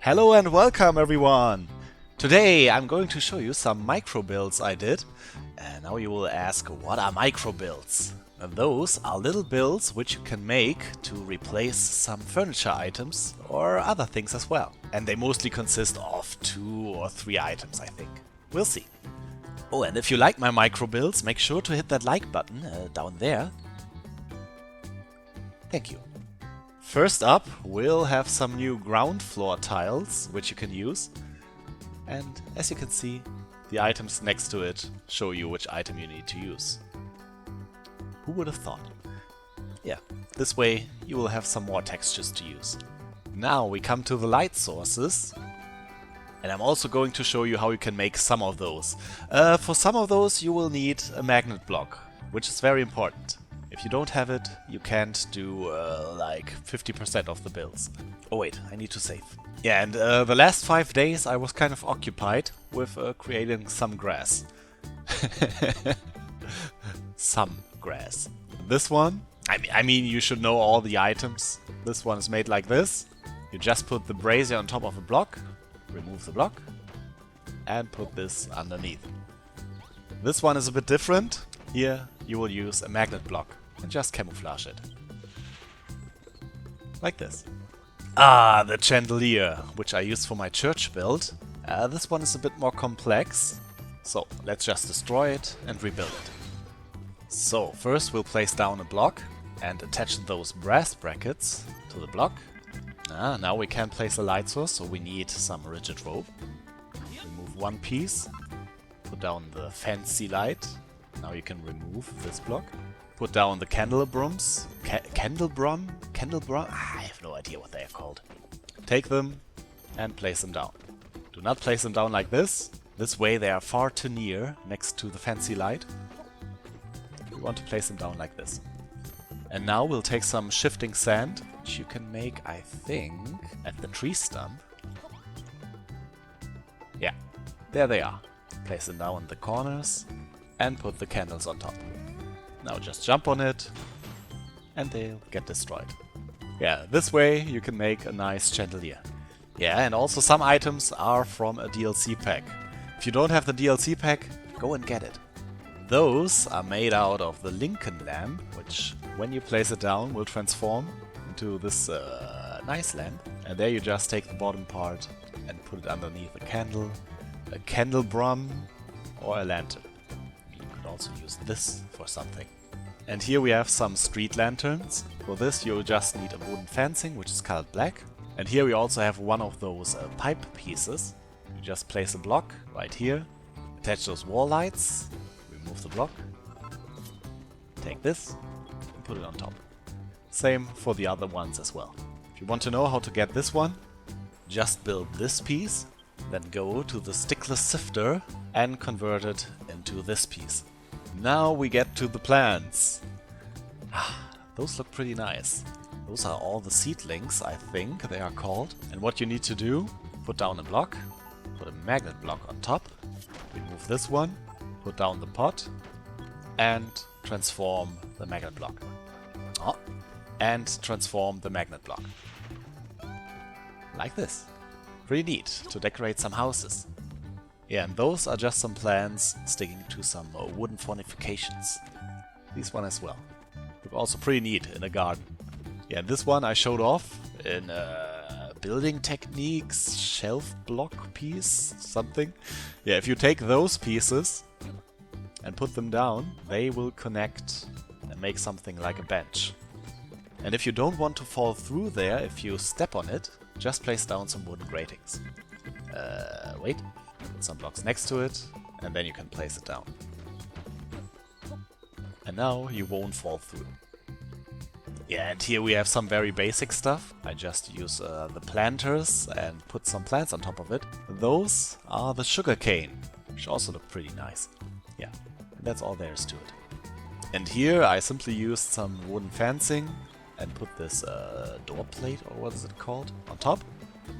Hello and welcome everyone! Today I'm going to show you some micro builds I did. And now you will ask, what are micro builds? And those are little builds which you can make to replace some furniture items or other things as well. And they mostly consist of 2 or 3 items, I think. We'll see. Oh, and if you like my micro builds, make sure to hit that like button down there. Thank you. First up, we'll have some new ground floor tiles, which you can use. And as you can see, the items next to it show you which item you need to use. Who would have thought? Yeah, this way you will have some more textures to use. Now we come to the light sources. And I'm also going to show you how you can make some of those. For some of those you will need a magnet block, which is very important. If you don't have it, you can't do like 50% of the builds. Oh wait, I need to save. Yeah, and the last 5 days I was kind of occupied with creating some grass. Some grass. This one, I mean you should know all the items. This one is made like this. You just put the brazier on top of a block, remove the block, and put this underneath. This one is a bit different. Here you will use a magnet block and just camouflage it. Like this. Ah, the chandelier, which I used for my church build. This one is a bit more complex. So let's just destroy it and rebuild it. So first we'll place down a block and attach those brass brackets to the block. Now we can place a light source, so we need some rigid rope. Remove one piece, put down the fancy light. Now you can remove this block. Put down the candelabras. Candelabrum? I have no idea what they are called. Take them and place them down. Do not place them down like this. This way they are far too near next to the fancy light. We want to place them down like this. And now we'll take some shifting sand, which you can make, I think, at the tree stump. Yeah, there they are. Place them down in the corners and put the candles on top. Now just jump on it and they'll get destroyed. Yeah, this way you can make a nice chandelier. Yeah, and also some items are from a DLC pack. If you don't have the DLC pack, go and get it. Those are made out of the Lincoln lamp, which when you place it down will transform into this nice lamp. And there you just take the bottom part and put it underneath a candle, a candelabrum or a lantern. You could also use this for something. And here we have some street lanterns. For this you just need a wooden fencing, which is colored black. And here we also have one of those pipe pieces. You just place a block right here, attach those wall lights, remove the block, take this and put it on top. Same for the other ones as well. If you want to know how to get this one, just build this piece, then go to the stickless sifter and convert it into this piece. Now we get to the plants. Those look pretty nice. Those are all the seedlings, I think they are called. And what you need to do, put down a block, put a magnet block on top, remove this one, put down the pot, and transform the magnet block. And transform the magnet block. Like this. Pretty neat to decorate some houses. Yeah, and those are just some plants sticking to some wooden fortifications. These one as well. Look also pretty neat in a garden. Yeah, this one I showed off in building techniques, shelf block piece, something. Yeah, if you take those pieces and put them down, they will connect and make something like a bench. And if you don't want to fall through there, if you step on it, just place down some wooden gratings. Wait. Put some blocks next to it, and then you can place it down. And now you won't fall through. Yeah, and here we have some very basic stuff. I just use the planters and put some plants on top of it. Those are the sugarcane, which also look pretty nice. Yeah, and that's all there is to it. And here I simply used some wooden fencing and put this door plate, or what is it called, on top.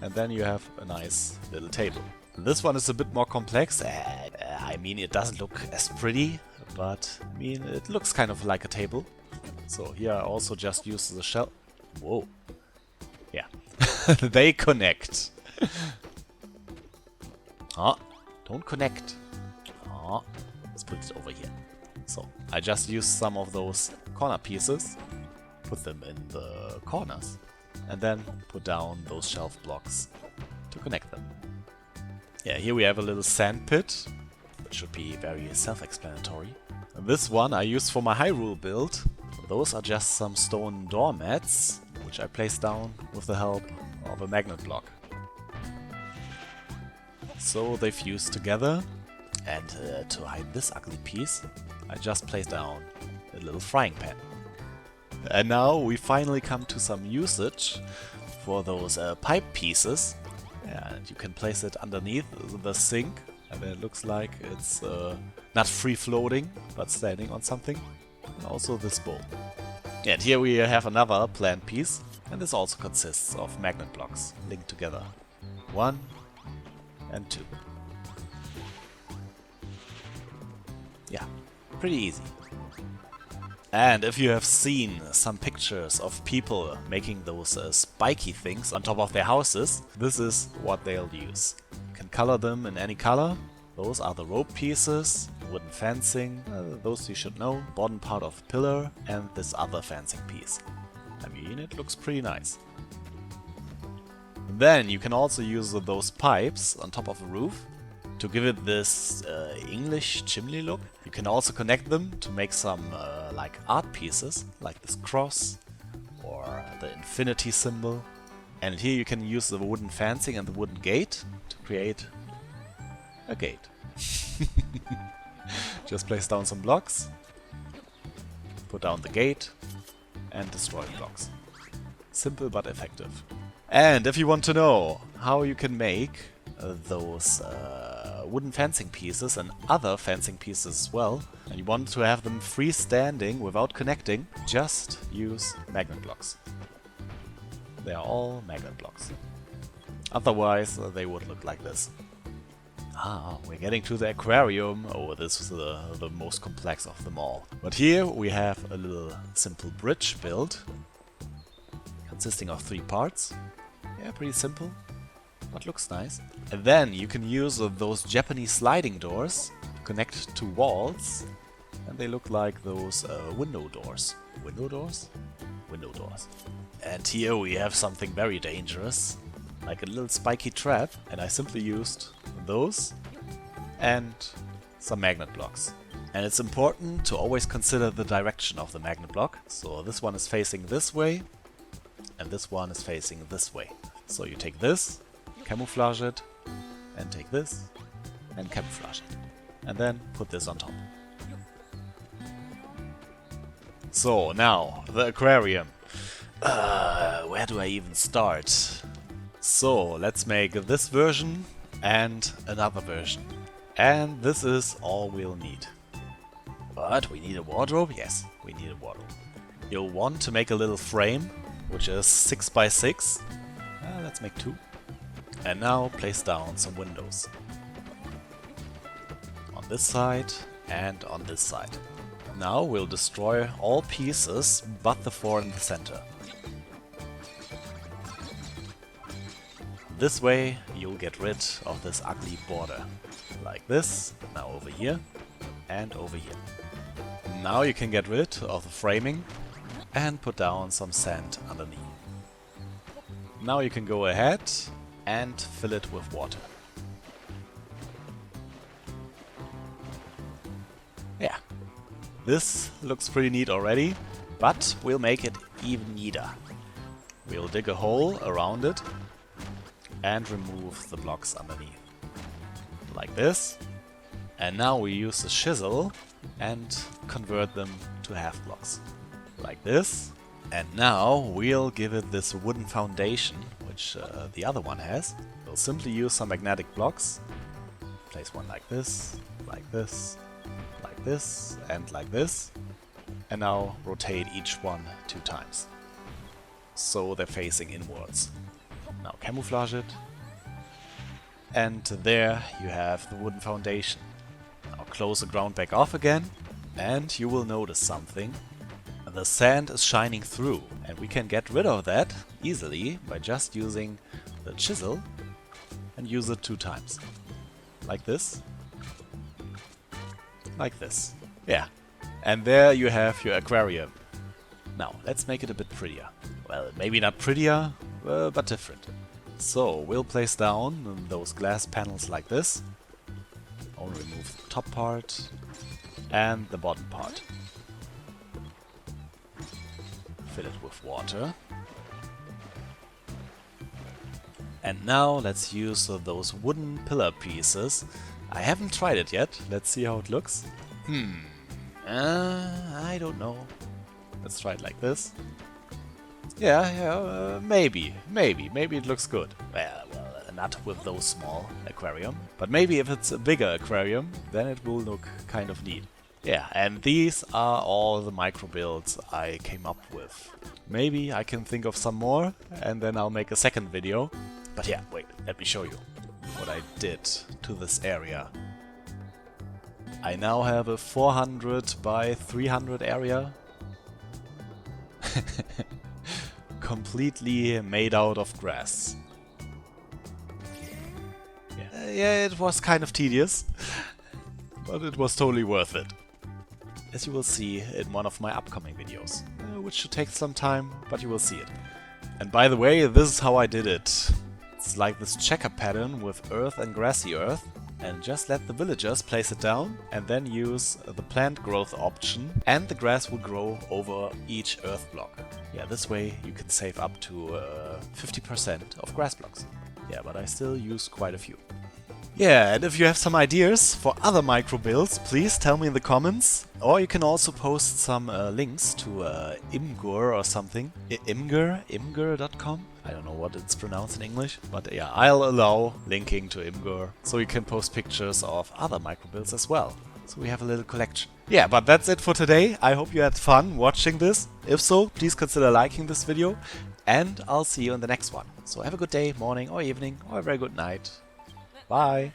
And then you have a nice little table. This one is a bit more complex. I mean, it doesn't look as pretty, but I mean, it looks kind of like a table. So here I also just use the shell. Whoa. Yeah. They connect. Oh, don't connect. Oh, let's put it over here. So, I just used some of those corner pieces, put them in the corners, and then put down those shelf blocks to connect them. Yeah, here we have a little sand pit, which should be very self-explanatory. This one I used for my Hyrule build. Those are just some stone doormats, which I placed down with the help of a magnet block. So they fuse together, and to hide this ugly piece, I just placed down a little frying pan. And now we finally come to some usage for those pipe pieces. And you can place it underneath the sink, and then it looks like it's not free floating, but standing on something. And also this bowl. And here we have another plant piece, and this also consists of magnet blocks linked together. 1 and 2. Yeah, pretty easy. And if you have seen some pictures of people making those spiky things on top of their houses, this is what they'll use. You can color them in any color. Those are the rope pieces, wooden fencing, those you should know, bottom part of the pillar, and this other fencing piece. I mean, it looks pretty nice. Then you can also use those pipes on top of the roof to give it this English chimney look. You can also connect them to make some like art pieces, like this cross or the infinity symbol. And here you can use the wooden fencing and the wooden gate to create a gate. Just place down some blocks, put down the gate, and destroy blocks. Simple but effective. And if you want to know how you can make those wooden fencing pieces and other fencing pieces as well, and you want to have them freestanding without connecting, just use magnet blocks. They are all magnet blocks. Otherwise, they would look like this. Ah, we're getting to the aquarium. Oh, this is the most complex of them all. But here we have a little simple bridge build, consisting of 3 parts. Yeah, pretty simple, but looks nice. And then you can use those Japanese sliding doors to connect to walls, and they look like those window doors. Window doors? Window doors. And here we have something very dangerous, like a little spiky trap, and I simply used those and some magnet blocks. And it's important to always consider the direction of the magnet block. So this one is facing this way, and this one is facing this way. So you take this, camouflage it, and take this, and camouflage it. And then put this on top. So now, the aquarium. Where do I even start? So let's make this version and another version. And this is all we'll need. But we need a wardrobe? Yes, we need a wardrobe. You'll want to make a little frame, which is 6 by 6. Let's make 2. And now place down some windows. On this side and on this side. Now we'll destroy all pieces but the 4 in the center. This way you'll get rid of this ugly border. Like this, now over here, and over here. Now you can get rid of the framing and put down some sand underneath. Now you can go ahead and fill it with water. Yeah, this looks pretty neat already, but we'll make it even neater. We'll dig a hole around it and remove the blocks underneath. Like this. And now we use the chisel and convert them to half blocks. Like this. And now we'll give it this wooden foundation, which the other one has. We'll simply use some magnetic blocks. Place one like this, like this, like this, and like this. And now rotate each one 2 times. So they're facing inwards. Now camouflage it. And there you have the wooden foundation. Now close the ground back off again, and you will notice something. The sand is shining through, and we can get rid of that easily by just using the chisel and use it 2 times. Like this. Like this. Yeah. And there you have your aquarium. Now, let's make it a bit prettier. Well, maybe not prettier, but different. So, we'll place down those glass panels like this. Only remove the top part and the bottom part. Fill it with water. And now let's use those wooden pillar pieces. I haven't tried it yet. Let's see how it looks. I don't know. Let's try it like this. Yeah, maybe it looks good. Well, not with those small aquarium. But maybe if it's a bigger aquarium, then it will look kind of neat. Yeah, and these are all the micro builds I came up with. Maybe I can think of some more, and then I'll make a second video. But yeah, wait, let me show you what I did to this area. I now have a 400 by 300 area. Completely made out of grass. Yeah, it was kind of tedious, but it was totally worth it. As you will see in one of my upcoming videos, which should take some time, but you will see it. And by the way, this is how I did it. It's like this checker pattern with earth and grassy earth, and just let the villagers place it down and then use the plant growth option, and the grass will grow over each earth block. Yeah, this way you can save up to 50% of grass blocks. Yeah, but I still use quite a few. Yeah, and if you have some ideas for other micro builds, please tell me in the comments. Or you can also post some links to Imgur or something. Imgur.com? I don't know what it's pronounced in English. But yeah, I'll allow linking to Imgur, so you can post pictures of other micro builds as well. So we have a little collection. Yeah, but that's it for today. I hope you had fun watching this. If so, please consider liking this video. And I'll see you in the next one. So have a good day, morning or evening, or a very good night. Bye!